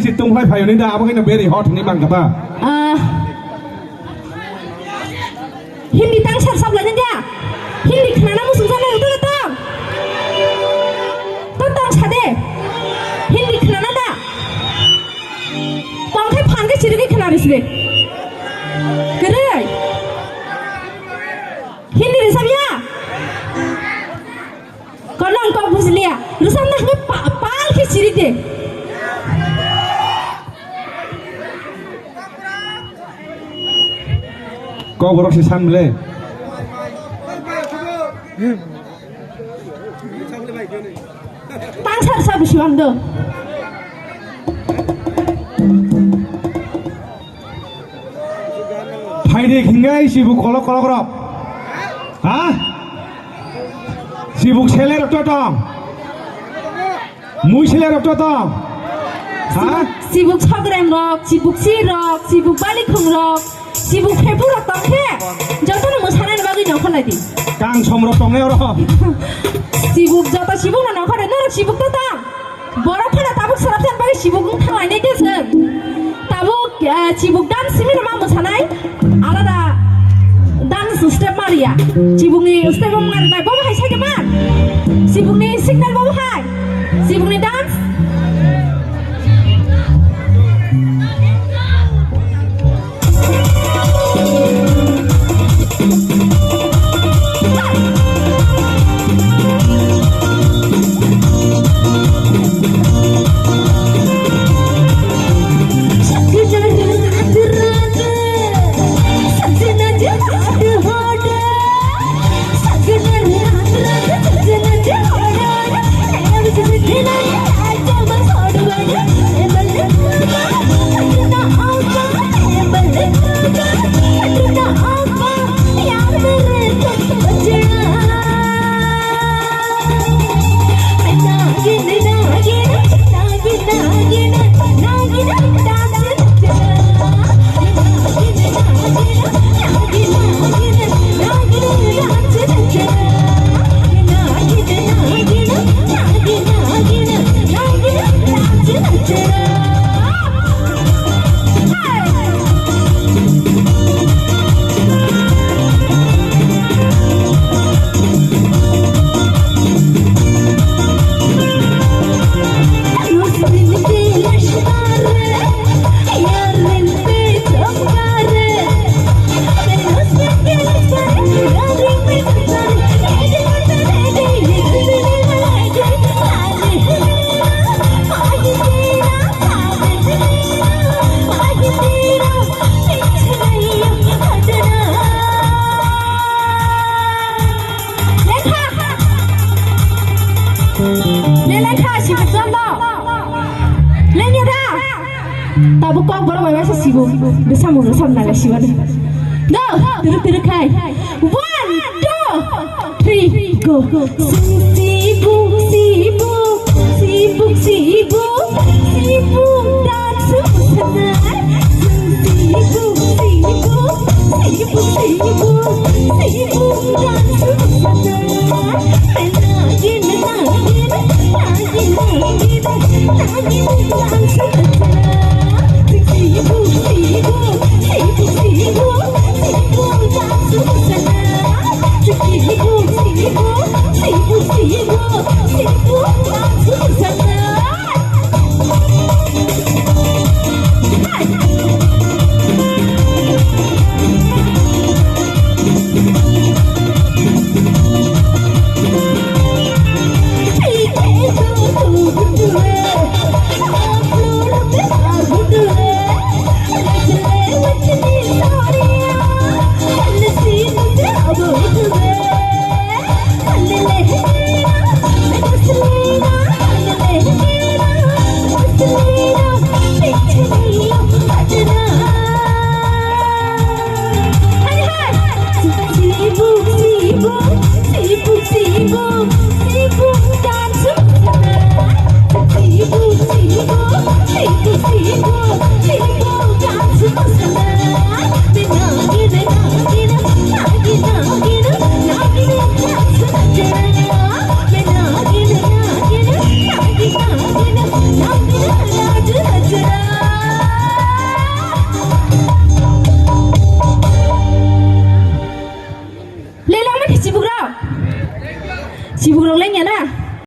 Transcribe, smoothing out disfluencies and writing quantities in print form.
situng lai phayo ni da apa kena beri hot ni bang kata Hindi tang sar sab lajan dia Hindi kenana musuh sana itu datang tang sade Hindi kenana da tang kai phan kai chiri kai kenari sile kere Hindi re sab ya konon kau buslia rusam nah kai pal kai chiri de kau borok si sam le tang sar sab siwam do phaide khingai sibuk kolok kolok rok ha sibuk sele rok tong mui sele rok tong ha sibuk sagrem rok sibuk si rok sibuk balikhung rok sibuk phepu rok tong he jotono mosanan bagi nokholai di kang som rok tong ne rok sibuk jota sibuk na nokhore no sibuk to tang borok phana tabuk sarapjan bagi sibuk thanglai nei dese tabuk sibuk dance simi ma mosanai alada dance step maria sibukni step mari dai bobo hai sai ke man sibukni signal bobo hai sibukni dance Tabu kau baru bawa saya sibuk, bisa mulu sama nala sibuk. No, terus kai. 1, 2, 3, go. Sibuk, sibuk, sibuk, sibuk, sibuk dan semuanya. Sibuk, sibuk, sibuk, sibuk, sibuk dan semuanya. Lagi dan semuanya. Nah, sibuk rong lainnya na